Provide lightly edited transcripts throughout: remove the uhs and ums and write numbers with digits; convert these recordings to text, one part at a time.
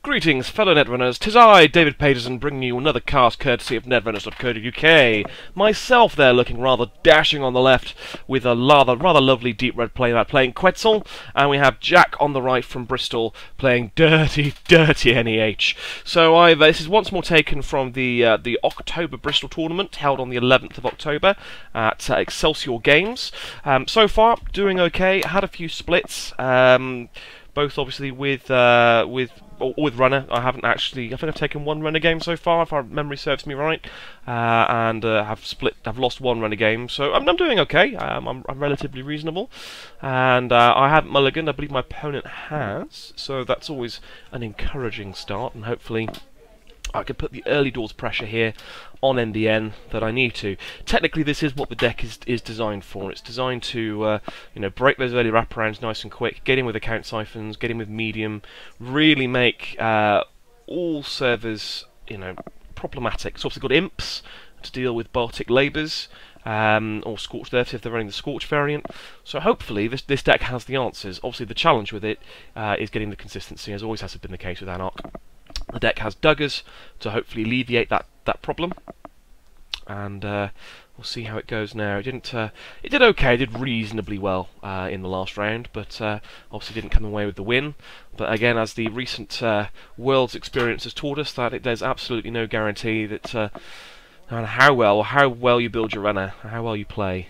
Greetings, fellow Netrunners. 'Tis I, David Paterson, bringing you another cast courtesy of Netrunners.co.uk. Myself there, looking rather dashing on the left, with a rather lovely deep red playmate playing Quetzal, and we have Jack on the right from Bristol playing dirty NEH. So this is once more taken from the October Bristol tournament held on the 11th of October at Excelsior Games. So far, doing okay. Had a few splits. Both obviously with runner. I think I've taken one runner game so far, if our memory serves me right, and I've lost one runner game, so I'm doing okay. I'm relatively reasonable, and I haven't mulliganed. I believe my opponent has, so that's always an encouraging start, and hopefully I can put the early doors pressure here on NBN that I need to. Technically, this is what the deck is designed for. It's designed to break those early wraparounds nice and quick, get in with account siphons, get in with medium, really make all servers problematic. So obviously got imps to deal with Baltic Labours, or Scorched Earth if they're running the Scorch variant. So hopefully this deck has the answers. Obviously the challenge with it is getting the consistency, as always has been the case with Anarch. The deck has Duggars to hopefully alleviate that problem, and we'll see how it goes now. It did okay. It did reasonably well in the last round, but obviously didn't come away with the win. But again, as the recent Worlds experience has taught us, that there's absolutely no guarantee that no matter how well you build your runner, how well you play,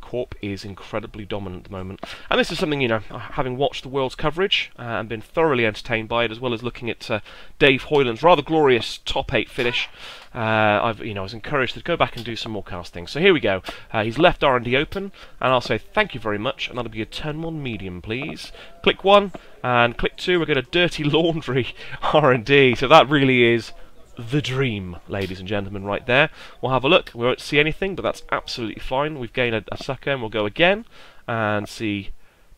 Corp is incredibly dominant at the moment. And this is something, having watched the World's coverage and been thoroughly entertained by it, as well as looking at Dave Hoyland's rather glorious top 8 finish, I was encouraged to go back and do some more casting. So here we go. He's left R&D open, and I'll say thank you very much, and that'll be a turn 1 medium, please. Click 1, and click 2, we're going to dirty laundry R&D. So that really is the dream, ladies and gentlemen, right there. We'll have a look. We won't see anything, but that's absolutely fine. We've gained a sucker, and we'll go again and see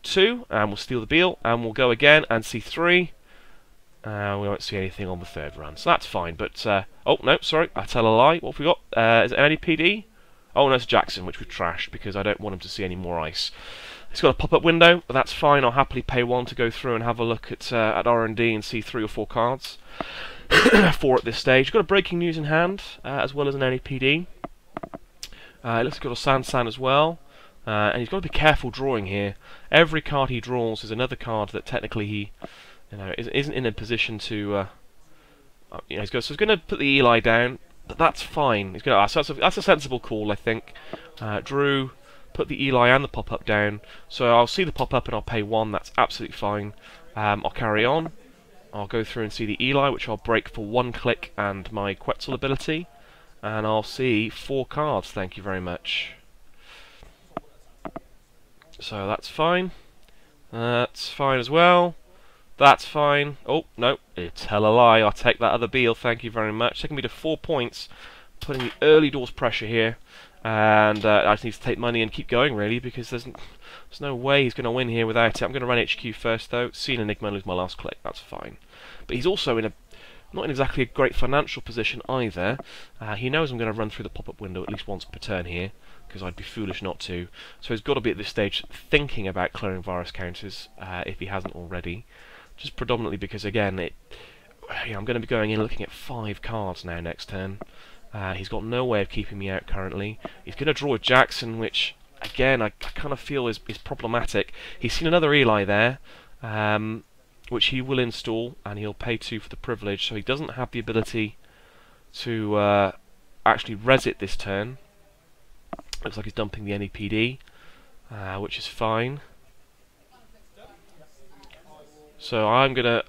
2, and we'll steal the Beal, and we'll go again and see 3. We won't see anything on the 3rd run, so that's fine. But oh no, sorry, I tell a lie. What have we got? Is it any PD? Oh no, it's Jackson, which we've trashed because I don't want him to see any more ice. It's got a pop-up window, but that's fine. I'll happily pay 1 to go through and have a look at R&D and see 3 or 4 cards. 4 at this stage. Got a breaking news in hand, as well as an NEPD. It looks like he's got a Sansan as well, and he's got to be careful drawing here. Every card he draws is another card that technically he, isn't in a position to. So he's going to put the Eli down, but that's fine. He's going to. So that's a sensible call, I think. Drew, put the Eli and the pop-up down. So I'll see the pop-up and I'll pay 1. That's absolutely fine. I'll carry on. I'll go through and see the Eli, which I'll break for 1 click and my Quetzal ability, and I'll see 4 cards, thank you very much. So that's fine. That's fine as well. That's fine. Oh, no, tell a lie. I'll take that other Beal, thank you very much. Taking me to 4 points, putting the early doors pressure here, and I just need to take money and keep going, really, because there's no way he's going to win here without it. I'm going to run HQ first, though. See an Enigma and lose my last click. That's fine. But he's also not in exactly a great financial position either. He knows I'm going to run through the pop-up window at least once per turn here, because I'd be foolish not to. So he's got to be at this stage thinking about clearing virus counters, if he hasn't already. Just predominantly because, again, I'm going to be going in looking at 5 cards now next turn. He's got no way of keeping me out currently. He's going to draw a Jackson, which, again, I kind of feel is problematic. He's seen another Eli there, which he will install, and he'll pay 2 for the privilege, so he doesn't have the ability to actually res it this turn. Looks like he's dumping the NEPD, which is fine. So I'm going to,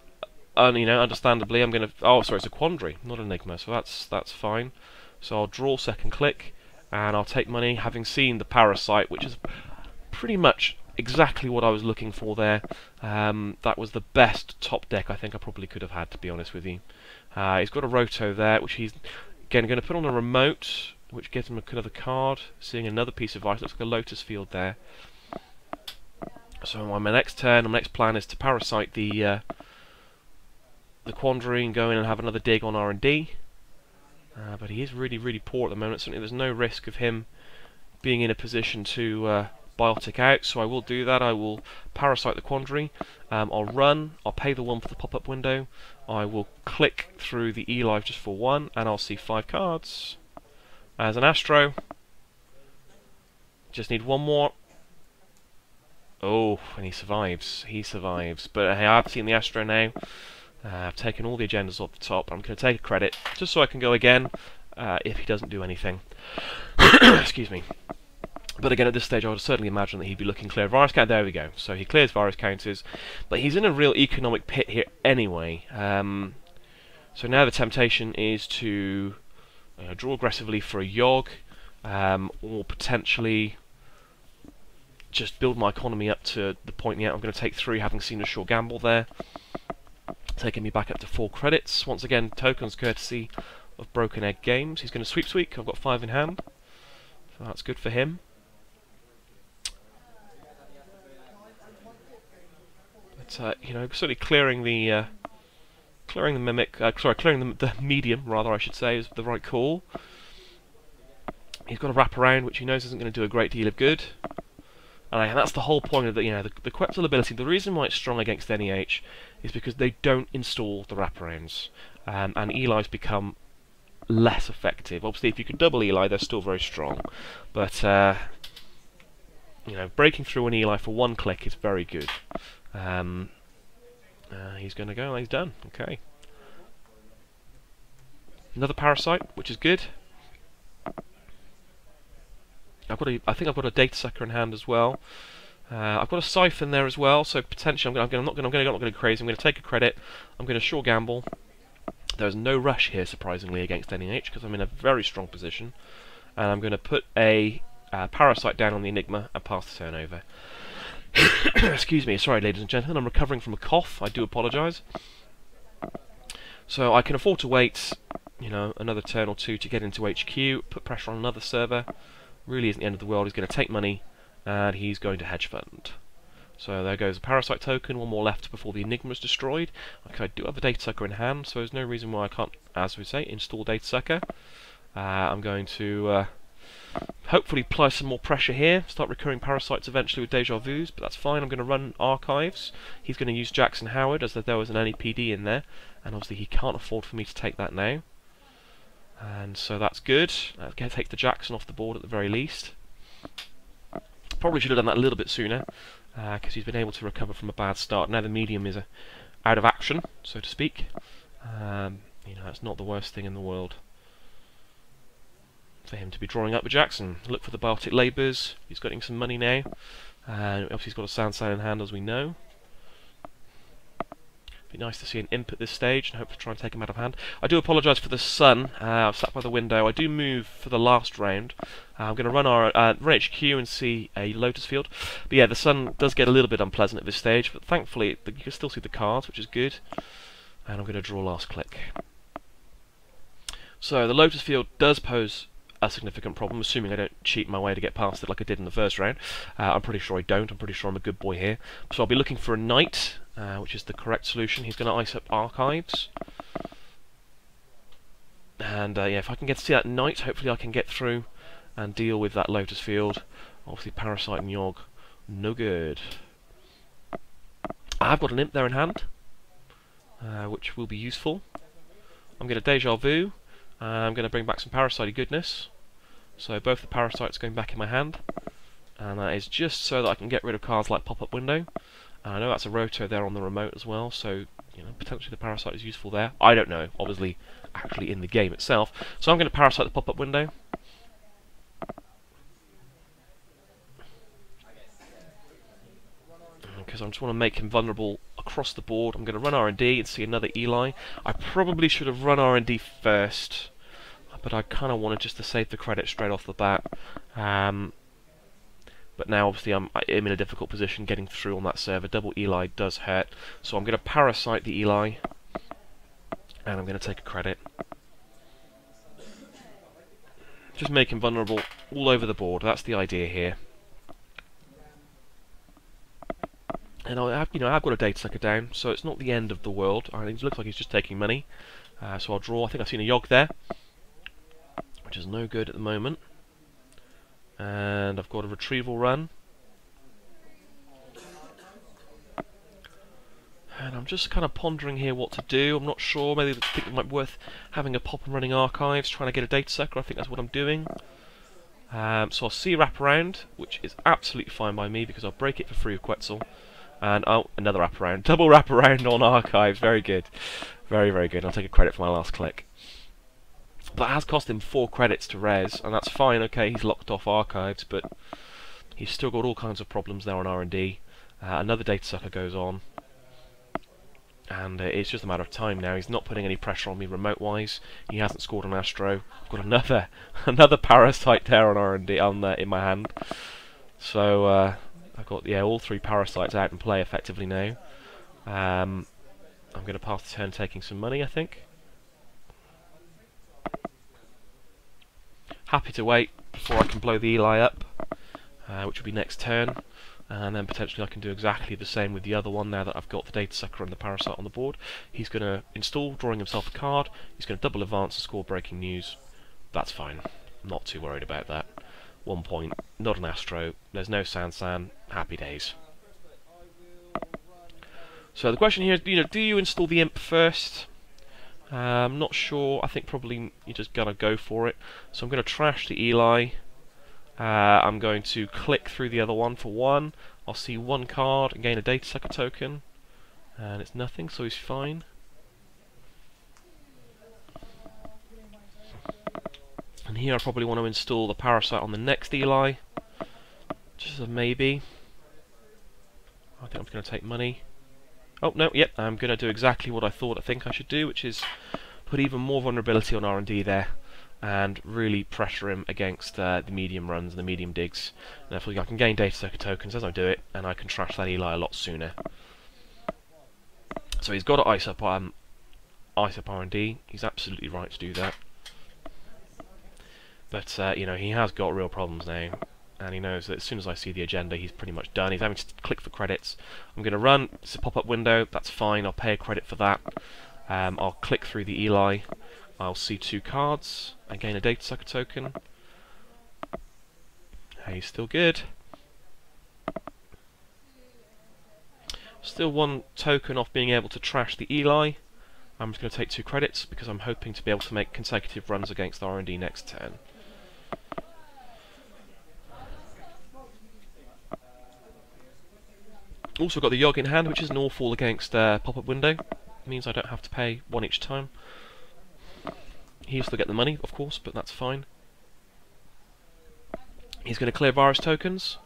understandably, I'm going to... Oh, sorry, it's a Quandary, not an Enigma, so that's fine. So I'll draw 2nd click, and I'll take money, having seen the Parasite, which is pretty much exactly what I was looking for there. That was the best top deck I think I probably could have had, to be honest with you. He's got a Roto there, which he's, again, going to put on a remote, which gives him another card. Seeing another piece of ice, looks like a Lotus Field there. So on my next turn, my next plan is to Parasite the Quandary and go in and have another dig on R&D. But he is really poor at the moment. Certainly there's no risk of him being in a position to biotic out, so I will do that. I will parasite the quandary. I'll run, I'll pay the 1 for the pop-up window, I will click through the E-Live just for 1, and I'll see 5 cards. As an Astro, just need 1 more. Oh, and he survives. He survives. But hey, I've seen the Astro now. I've taken all the agendas off the top. I'm going to take a credit, just so I can go again if he doesn't do anything. Excuse me. But again, at this stage, I would certainly imagine that he'd be looking clear virus count. There we go. So he clears virus counters, but he's in a real economic pit here anyway. So now the temptation is to draw aggressively for a Yogg, or potentially just build my economy up to the point. Yeah, I'm going to take 3, having seen a sure gamble there, taking me back up to 4 credits. Once again, tokens courtesy of Broken Egg Games. He's going to sweep. I've got 5 in hand, so that's good for him. But you know, certainly clearing the mimic, clearing the medium, rather, I should say, is the right call. He's got a wrap around, which he knows isn't going to do a great deal of good. And that's the whole point of the, the Quetzal ability. The reason why it's strong against NEH is because they don't install the wraparounds, and Eli's become less effective. Obviously, if you could double Eli, they're still very strong, but breaking through an Eli for 1 click is very good. He's going to go. He's done. Okay. Another parasite, which is good. I think I've got a data sucker in hand as well. I've got a siphon there as well, so potentially I'm not going to go crazy. I'm going to take a credit. I'm going to sure gamble. There's no rush here, surprisingly, against NEH because I'm in a very strong position, and I'm going to put a parasite down on the Enigma and pass the turn over. Excuse me, sorry, ladies and gentlemen. I'm recovering from a cough. I do apologise. So I can afford to wait, another turn or 2 to get into HQ, put pressure on another server. Really isn't the end of the world. He's going to take money, and he's going to hedge fund. So there goes a parasite token, 1 more left before the Enigma is destroyed. Okay, I do have a data sucker in hand, so there's no reason why I can't, as we say, install data sucker. I'm going to hopefully apply some more pressure here, start recurring parasites eventually with deja vus, but that's fine. I'm going to run archives. He's going to use Jackson Howard as if there was an NEPD in there, and obviously he can't afford for me to take that now. And so that's good. I'll take the Jackson off the board at the very least. Probably should have done that a little bit sooner, because he's been able to recover from a bad start. Now the medium is out of action, so to speak. That's not the worst thing in the world for him to be drawing up with Jackson. Look for the Baltic Labours. He's getting some money now. Obviously he's got a sound sign in hand, as we know. Be nice to see an imp at this stage, and hope to try and take him out of hand. I do apologise for the sun. I've sat by the window. I do move for the last round. I'm going to run our run HQ and see a Lotus Field. But yeah, the sun does get a little bit unpleasant at this stage, but thankfully you can still see the cards, which is good. And I'm going to draw last click. So the Lotus Field does pose a significant problem, assuming I don't cheat my way to get past it like I did in the first round. I'm pretty sure I don't. I'm pretty sure I'm a good boy here. So I'll be looking for a knight, which is the correct solution. He's going to ice up archives. And yeah, if I can get to see that knight, hopefully I can get through and deal with that Lotus Field. Obviously Parasite and Yogg, no good. I've got an imp there in hand, which will be useful. I'm going to deja vu. I'm going to bring back some parasite goodness. So both the parasites going back in my hand, and that is just so that I can get rid of cards like pop-up window. And I know that's a roto there on the remote as well, so potentially the parasite is useful there. I don't know, obviously, actually in the game itself. So I'm going to parasite the pop-up window. Because I just want to make him vulnerable across the board. I'm going to run R&D and see another Eli. I probably should have run R&D first, but I kind of wanted just to save the credit straight off the bat. But now obviously I'm in a difficult position getting through on that server. Double Eli does hurt, so I'm going to parasite the Eli, and I'm going to take a credit. Just make him vulnerable all over the board. That's the idea here. And I've got a data sucker down, so it's not the end of the world. I think it looks like he's just taking money. So I'll draw. I think I've seen a Yogg there, which is no good at the moment. And I've got a retrieval run. And I'm just kind of pondering here what to do. I'm not sure. Maybe I think it might be worth having a pop and running archives, trying to get a data sucker. I think that's what I'm doing. So I'll see wraparound, which is absolutely fine by me because I'll break it for free with Quetzal. And oh, another wraparound. Double wraparound on archives. Very good. Very, very good. I'll take a credit for my last click. But it has cost him 4 credits to res, and that's fine. Okay, he's locked off archives, but he's still got all kinds of problems there on R&D. Another data sucker goes on. And it's just a matter of time now. He's not putting any pressure on me remote-wise. He hasn't scored an Astro. I've got another parasite there on R&D in my hand. So I've got all 3 parasites out in play effectively now. I'm going to pass the turn taking some money, I think. Happy to wait before I can blow the Eli up, which will be next turn. And then potentially I can do exactly the same with the other one now that I've got the data sucker and the parasite on the board. He's going to install, drawing himself a card. He's going to double advance and score breaking news. That's fine. I'm not too worried about that. 1 point, not an Astro, there's no Sansan, happy days. So the question here is, do you install the Imp first? I'm not sure. I think probably you're just going to go for it. So I'm going to trash the Eli. I'm going to click through the other one for 1. I'll see 1 card and gain a data sucker token. And it's nothing, so he's fine. And here I probably want to install the parasite on the next Eli. Just as a maybe. I think I'm going to take money. Oh, no, yep, I'm going to do exactly what I think I should do, which is put even more vulnerability on R&D there. And really pressure him against the medium runs and the medium digs. And therefore I can gain data sucker tokens as I do it, and I can trash that Eli a lot sooner. So he's got to ice up R&D. He's absolutely right to do that. But he has got real problems now, and he knows that as soon as I see the agenda, he's pretty much done. He's having to click for credits. I'm going to run. It's a pop-up window. That's fine. I'll pay a credit for that. I'll click through the Eli. I'll see 2 cards and gain a data sucker token. He's still good. Still 1 token off being able to trash the Eli. I'm just going to take 2 credits because I'm hoping to be able to make consecutive runs against R&D next turn. Also got the Yogg in hand, which is an all-fall against pop-up window. It means I don't have to pay 1 each time. He'll still get the money, of course, but that's fine. He's going to clear virus tokens.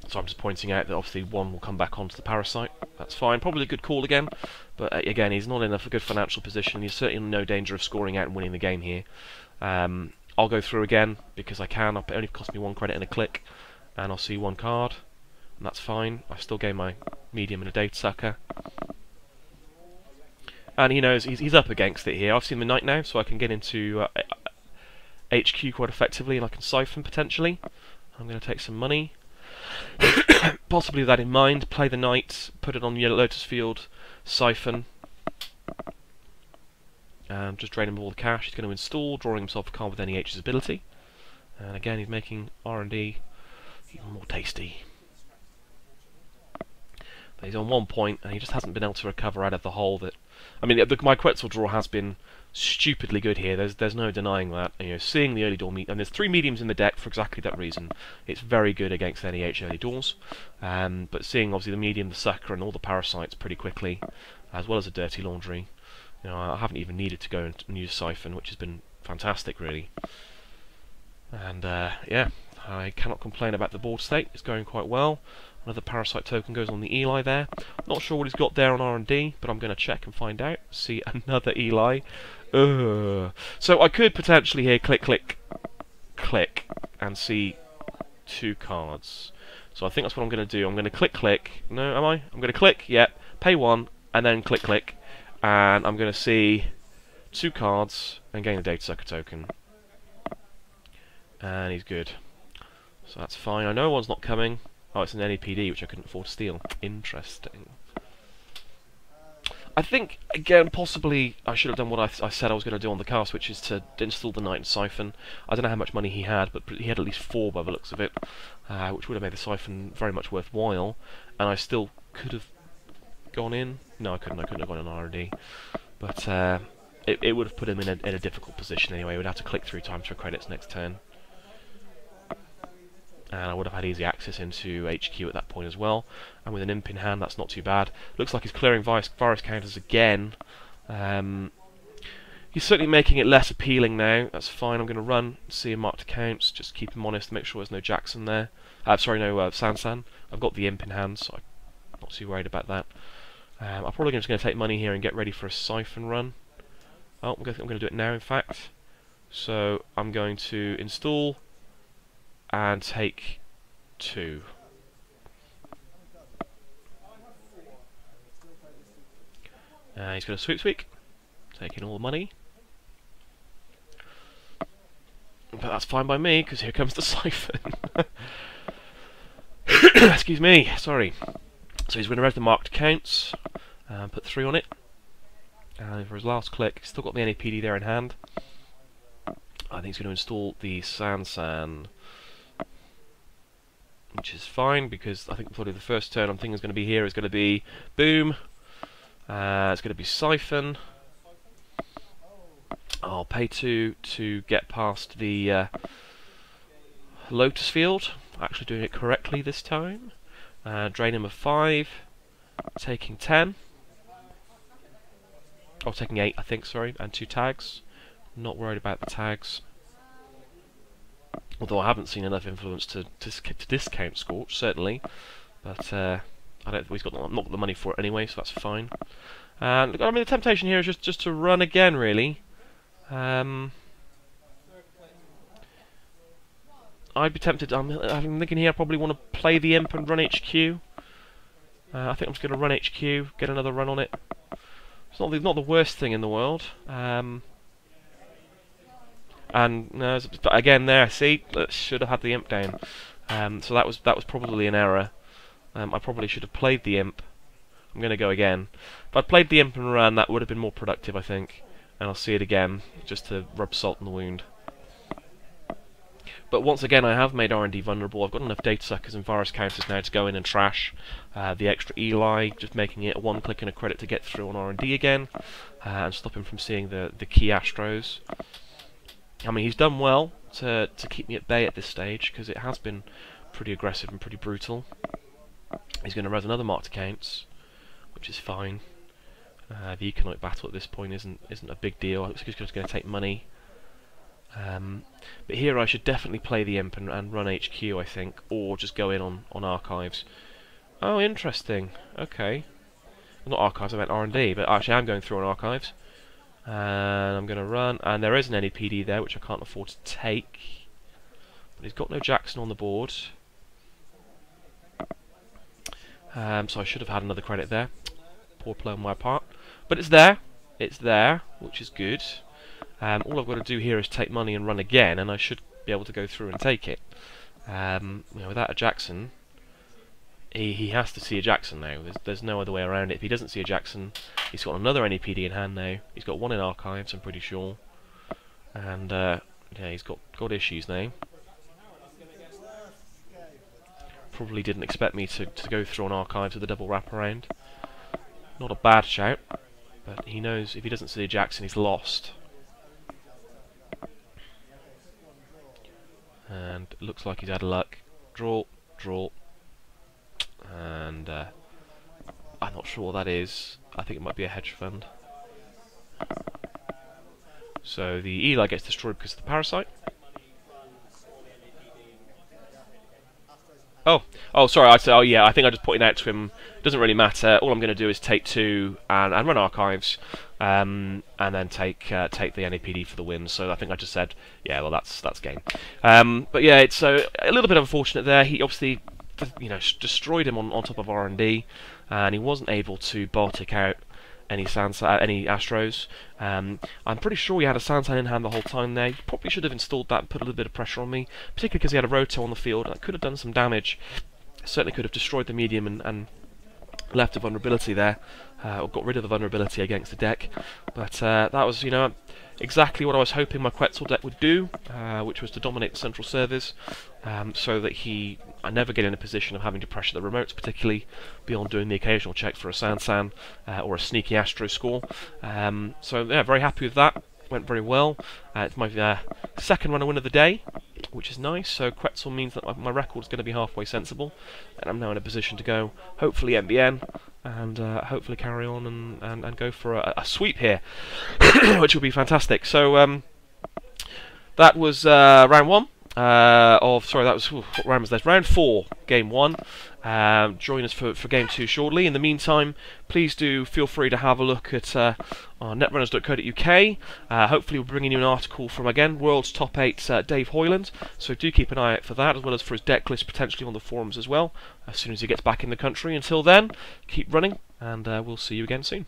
So I'm just pointing out that obviously 1 will come back onto the parasite. That's fine. Probably a good call again. But again, he's not in a good financial position. He's certainly in no danger of scoring out and winning the game here. I'll go through again because I can. It only cost me 1 credit and a click. And I'll see 1 card. And that's fine. I still gain my medium and a data sucker. And he knows he's up against it here. I've seen the knight now, so I can get into HQ quite effectively, and I can siphon potentially. I'm going to take some money. Possibly with that in mind, play the knight, put it on Yellow Lotus Field, siphon. And just drain him of all the cash. He's going to install, drawing himself a card with any H's ability. And again, he's making R&D even more tasty. But he's on 1 point, and he just hasn't been able to recover out of the hole that... I mean, my Quetzal draw has been stupidly good here. There's no denying that. Seeing the early door and there's 3 mediums in the deck for exactly that reason. It's very good against any early doors. But seeing obviously the medium, the sucker, and all the parasites pretty quickly, as well as a dirty laundry, I haven't even needed to go and use siphon, which has been fantastic, really. And yeah, I cannot complain about the board state. It's going quite well. Another parasite token goes on the Eli there. Not sure what he's got there on R&D, but I'm going to check and find out. See another Eli. So I could potentially here click, click, click, and see 2 cards. So I think that's what I'm going to do. I'm going to click, click. No, am I? I'm going to click, yep, pay 1, and then click, click. And I'm going to see 2 cards and gain a data sucker token. And he's good. So that's fine. I know one's not coming. Oh, it's an NAPD, which I couldn't afford to steal. Interesting. I think, again, possibly I should have done what I said I was going to do on the cast, which is to install the Knight and Siphon. I don't know how much money he had, but he had at least 4 by the looks of it, which would have made the Siphon very much worthwhile, and I still could have gone in. No, I couldn't have gone in R&D. But it would have put him in a difficult position anyway. He would have to click 3 times for credits next turn. And I would have had easy access into HQ at that point as well. And with an imp in hand, that's not too bad. Looks like he's clearing virus counters again. He's certainly making it less appealing now. That's fine. I'm going to run, see him marked accounts, just keep him honest, make sure there's no Jackson there. Sorry, no Sansan. I've got the imp in hand, so I'm not too worried about that. I'm probably just going to take money here and get ready for a siphon run. Oh, I'm going to do it now, in fact. So I'm going to install and take 2. He's going to sweep, taking all the money. But that's fine by me, because here comes the siphon. Excuse me, sorry. So he's going to read the marked accounts, put 3 on it. And for his last click, he's still got the NAPD there in hand. I think he's going to install the Sansan, which is fine, because I think probably the first turn I'm thinking is going to be here is going to be boom. It's going to be siphon. I'll pay 2 to get past the Lotus Field. Actually doing it correctly this time. Drain him of 5, taking 10. Oh, taking 8, I think, sorry, and 2 tags. Not worried about the tags. Although I haven't seen enough influence to discount Scorch, certainly. But I don't think he's got not the money for it anyway, so that's fine. And I mean, the temptation here is just to run again, really. I'd be tempted. I'm thinking here. I probably want to play the imp and run HQ. I think I'm just going to run HQ, get another run on it. It's not the worst thing in the world. And again, there, see, should have had the imp down. So that was probably an error. I probably should have played the imp. I'm going to go again. If I'd played the imp and ran, that would have been more productive, I think. And I'll see it again, just to rub salt in the wound. But once again, I have made R&D vulnerable. I've got enough data suckers and virus counters now to go in and trash the extra Eli, just making it a 1 click and a credit to get through on R&D again, and stop him from seeing the key Astros. I mean, he's done well to keep me at bay at this stage, because it has been pretty aggressive and pretty brutal. He's going to res another marked accounts, which is fine. The economic battle at this point isn't a big deal. He's just going to take money. But here I should definitely play the imp and run HQ, I think, or just go in on archives. Oh, interesting. Okay. Well, not archives, I meant R&D, but actually I'm going through on archives. And I'm going to run, and there is an NEPD there, which I can't afford to take. But he's got no Jackson on the board. So I should have had another credit there. Poor play on my part. But it's there, which is good. All I've got to do here is take money and run again, and I should be able to go through and take it. Without a Jackson, he has to see a Jackson now. There's no other way around it. If he doesn't see a Jackson, he's got another NEPD in hand now. He's got 1 in archives, I'm pretty sure. And yeah, he's got issues now. Probably didn't expect me to go through on archives with a double wraparound. Not a bad shout, but he knows if he doesn't see a Jackson, he's lost. And it looks like he's had luck. Draw, and I'm not sure what that is. I think it might be a hedge fund. So the Eli gets destroyed because of the parasite. Oh, sorry. I said, yeah. I think I just pointed out to him. It doesn't really matter. All I'm going to do is take 2 and run archives, and then take the NAPD for the win. So I think I just said, yeah. Well, that's game. But yeah, it's a little bit unfortunate there. He obviously, destroyed him on top of R&D, and he wasn't able to Baltic out any Astros. I'm pretty sure he had a Sansan in hand the whole time there. He probably should have installed that and put a little bit of pressure on me, particularly because he had a Roto on the field. That could have done some damage. Certainly could have destroyed the medium and left a vulnerability there, or got rid of the vulnerability against the deck. But that was, exactly what I was hoping my Quetzal deck would do, which was to dominate the central servers, so that he I never get in a position of having to pressure the remotes, particularly beyond doing the occasional check for a Sansan or a sneaky Astro score. So yeah, very happy with that. Went very well. It's my second runner win of the day, which is nice. So Quetzal means that my record is going to be halfway sensible, and I'm now in a position to go, hopefully MBN, and hopefully carry on and go for a sweep here, which will be fantastic. So that was round one. That was what round was this? Round 4, game 1. Join us for game 2 shortly. In the meantime, please do feel free to have a look at Netrunners.co.uk. Hopefully we're bringing you an article from, again, World's Top 8 Dave Hoyland, so do keep an eye out for that, as well as for his deck list potentially on the forums as well, as soon as he gets back in the country. Until then, keep running, and we'll see you again soon.